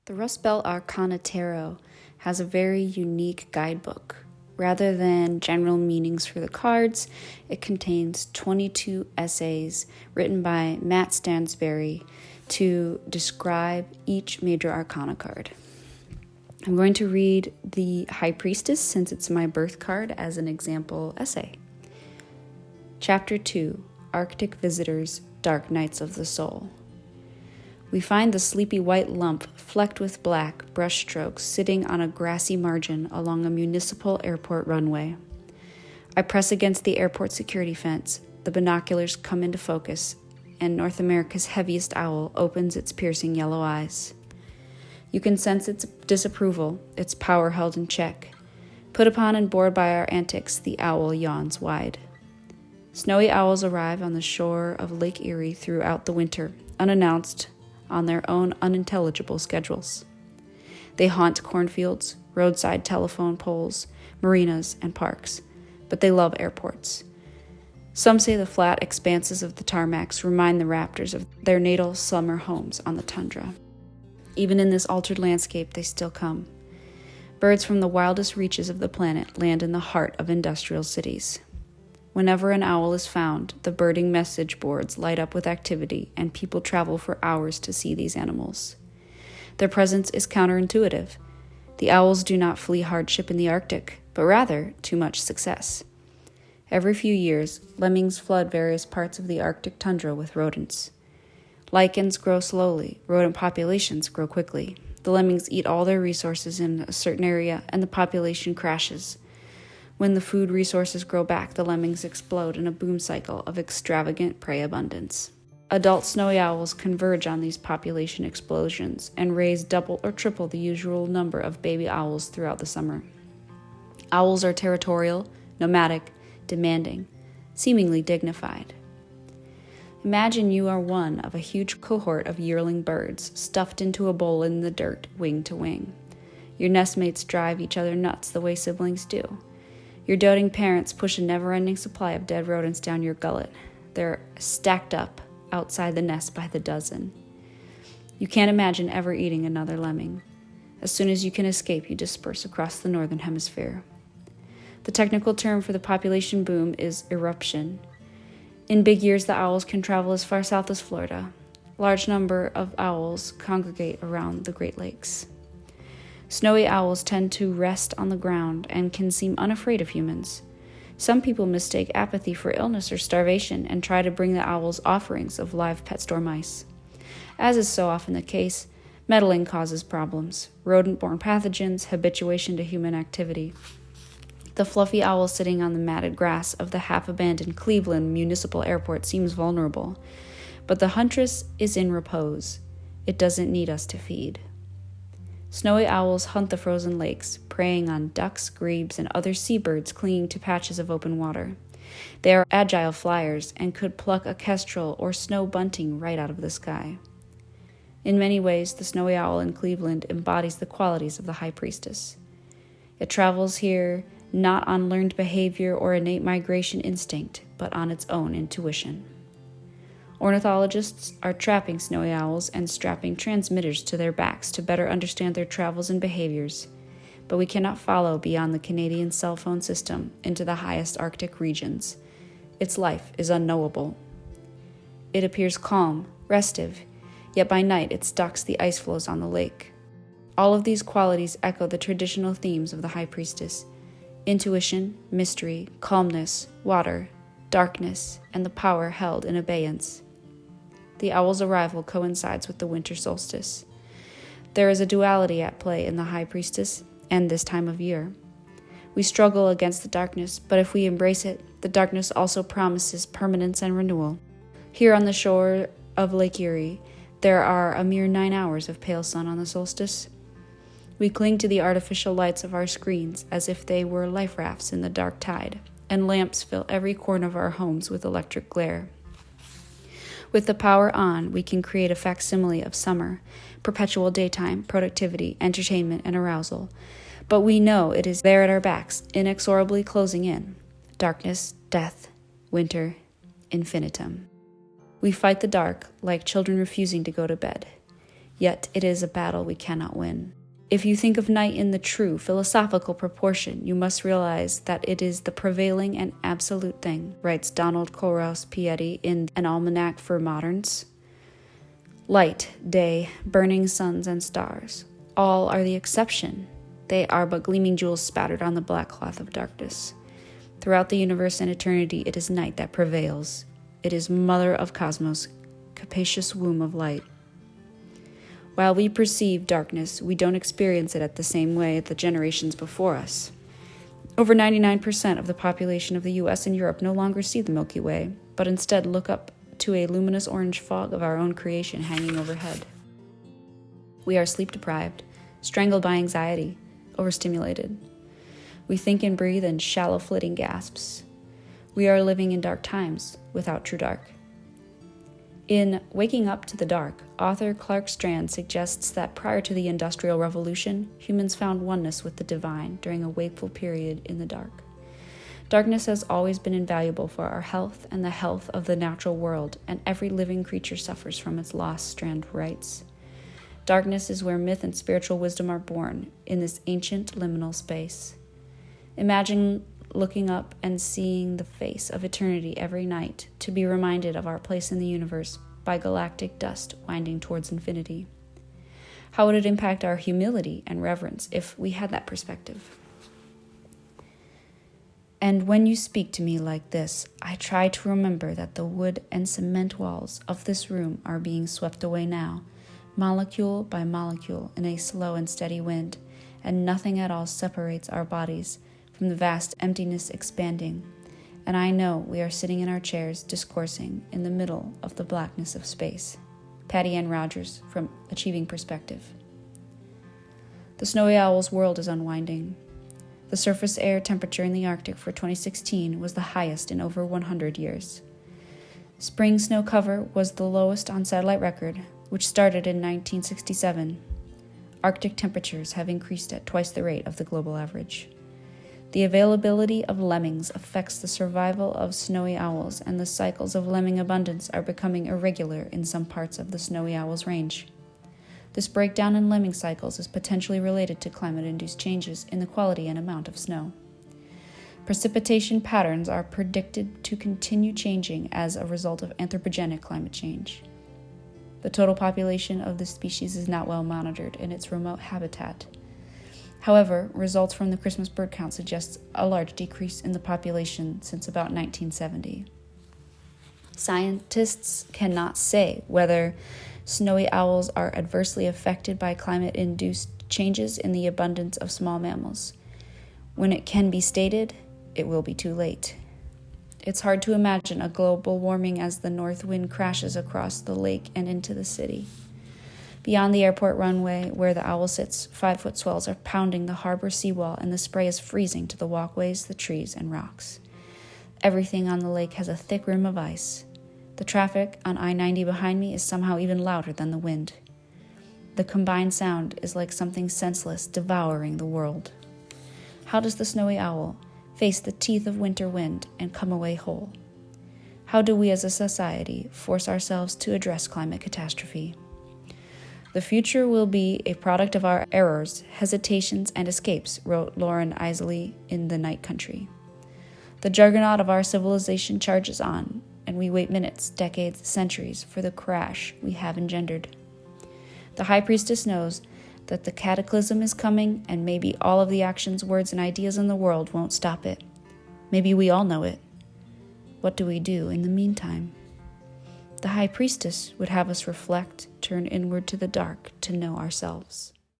The Rust Belt Arcana Tarot has a very unique guidebook. Rather than general meanings for the cards, it contains 22 essays written by Matt Stansberry to describe each major arcana card. I'm going to read the High Priestess, since it's my birth card, as an example essay. Chapter 2, Arctic Visitors, Dark Nights of the Soul. We find the sleepy white lump flecked with black brushstrokes sitting on a grassy margin along a municipal airport runway. I press against the airport security fence. The binoculars come into focus, and North America's heaviest owl opens its piercing yellow eyes. You can sense its disapproval, its power held in check. Put upon and bored by our antics, the owl yawns wide. Snowy owls arrive on the shore of Lake Erie throughout the winter, unannounced, on their own unintelligible schedules. They haunt cornfields, roadside telephone poles, marinas, and parks, but they love airports. Some say the flat expanses of the tarmacs remind the raptors of their natal summer homes on the tundra. Even in this altered landscape, they still come. Birds from the wildest reaches of the planet land in the heart of industrial cities. Whenever an owl is found, the birding message boards light up with activity, and people travel for hours to see these animals. Their presence is counterintuitive. The owls do not flee hardship in the Arctic, but rather too much success. Every few years, lemmings flood various parts of the Arctic tundra with rodents. Lichens grow slowly, rodent populations grow quickly. The lemmings eat all their resources in a certain area, and the population crashes. When the food resources grow back, the lemmings explode in a boom cycle of extravagant prey abundance. Adult snowy owls converge on these population explosions and raise double or triple the usual number of baby owls throughout the summer. Owls are territorial, nomadic, demanding, seemingly dignified. Imagine you are one of a huge cohort of yearling birds stuffed into a bowl in the dirt, wing to wing. Your nestmates drive each other nuts the way siblings do. Your doting parents push a never-ending supply of dead rodents down your gullet. They're stacked up outside the nest by the dozen. You can't imagine ever eating another lemming. As soon as you can escape, you disperse across the northern hemisphere. The technical term for the population boom is eruption. In big years, the owls can travel as far south as Florida. A large number of owls congregate around the Great Lakes. Snowy owls tend to rest on the ground and can seem unafraid of humans. Some people mistake apathy for illness or starvation and try to bring the owls offerings of live pet store mice. As is so often the case, meddling causes problems: rodent-borne pathogens, habituation to human activity. The fluffy owl sitting on the matted grass of the half-abandoned Cleveland Municipal Airport seems vulnerable, but the huntress is in repose. It doesn't need us to feed. Snowy owls hunt the frozen lakes, preying on ducks, grebes, and other seabirds clinging to patches of open water. They are agile flyers and could pluck a kestrel or snow bunting right out of the sky. In many ways, the snowy owl in Cleveland embodies the qualities of the High Priestess. It travels here not on learned behavior or innate migration instinct, but on its own intuition. Ornithologists are trapping snowy owls and strapping transmitters to their backs to better understand their travels and behaviors, but we cannot follow beyond the Canadian cell phone system into the highest Arctic regions. Its life is unknowable. It appears calm, restive, yet by night it stalks the ice floes on the lake. All of these qualities echo the traditional themes of the High Priestess: intuition, mystery, calmness, water, darkness, and the power held in abeyance. The owl's arrival coincides with the winter solstice. There is a duality at play in the High Priestess and this time of year. We struggle against the darkness, but if we embrace it, the darkness also promises permanence and renewal. Here on the shore of Lake Erie, there are a mere 9 hours of pale sun on the solstice. We cling to the artificial lights of our screens as if they were life rafts in the dark tide, and lamps fill every corner of our homes with electric glare. With the power on, we can create a facsimile of summer, perpetual daytime, productivity, entertainment, and arousal. But we know it is there at our backs, inexorably closing in. Darkness, death, winter, infinitum. We fight the dark like children refusing to go to bed. Yet it is a battle we cannot win. If you think of night in the true philosophical proportion, you must realize that it is the prevailing and absolute thing, writes Donald Kohlroas Piety in An Almanac for Moderns. Light, day, burning suns and stars, all are the exception. They are but gleaming jewels spattered on the black cloth of darkness. Throughout the universe and eternity, it is night that prevails. It is mother of cosmos, capacious womb of light. While we perceive darkness, we don't experience it at the same way the generations before us. Over 99% of the population of the US and Europe no longer see the Milky Way, but instead look up to a luminous orange fog of our own creation hanging overhead. We are sleep-deprived, strangled by anxiety, overstimulated. We think and breathe in shallow flitting gasps. We are living in dark times without true dark. In Waking Up to the Dark, author Clark Strand suggests that prior to the Industrial Revolution, humans found oneness with the divine during a wakeful period in the dark. Darkness has always been invaluable for our health and the health of the natural world, and every living creature suffers from its loss, Strand writes. Darkness is where myth and spiritual wisdom are born, in this ancient liminal space. Imagine looking up and seeing the face of eternity every night to be reminded of our place in the universe by galactic dust winding towards infinity. How would it impact our humility and reverence if we had that perspective? And when you speak to me like this, I try to remember that the wood and cement walls of this room are being swept away now, molecule by molecule in a slow and steady wind, and nothing at all separates our bodies from the vast emptiness expanding, and I know we are sitting in our chairs discoursing in the middle of the blackness of space. Patty Ann Rogers from Achieving Perspective. The snowy owl's world is unwinding. The surface air temperature in the Arctic for 2016 was the highest in over 100 years. Spring snow cover was the lowest on satellite record, which started in 1967. Arctic temperatures have increased at twice the rate of the global average. The availability of lemmings affects the survival of snowy owls, and the cycles of lemming abundance are becoming irregular in some parts of the snowy owl's range. This breakdown in lemming cycles is potentially related to climate-induced changes in the quality and amount of snow. Precipitation patterns are predicted to continue changing as a result of anthropogenic climate change. The total population of this species is not well monitored in its remote habitat. However, results from the Christmas bird count suggest a large decrease in the population since about 1970. Scientists cannot say whether snowy owls are adversely affected by climate-induced changes in the abundance of small mammals. When it can be stated, it will be too late. It's hard to imagine a global warming as the north wind crashes across the lake and into the city. Beyond the airport runway, where the owl sits, 5-foot swells are pounding the harbor seawall, and the spray is freezing to the walkways, the trees, and rocks. Everything on the lake has a thick rim of ice. The traffic on I-90 behind me is somehow even louder than the wind. The combined sound is like something senseless devouring the world. How does the snowy owl face the teeth of winter wind and come away whole? How do we as a society force ourselves to address climate catastrophe? The future will be a product of our errors, hesitations, and escapes, wrote Lauren Isley in The Night Country. The juggernaut of our civilization charges on, and we wait minutes, decades, centuries for the crash we have engendered. The High Priestess knows that the cataclysm is coming, and maybe all of the actions, words, and ideas in the world won't stop it. Maybe we all know it. What do we do in the meantime? The High Priestess would have us reflect, turn inward to the dark to know ourselves.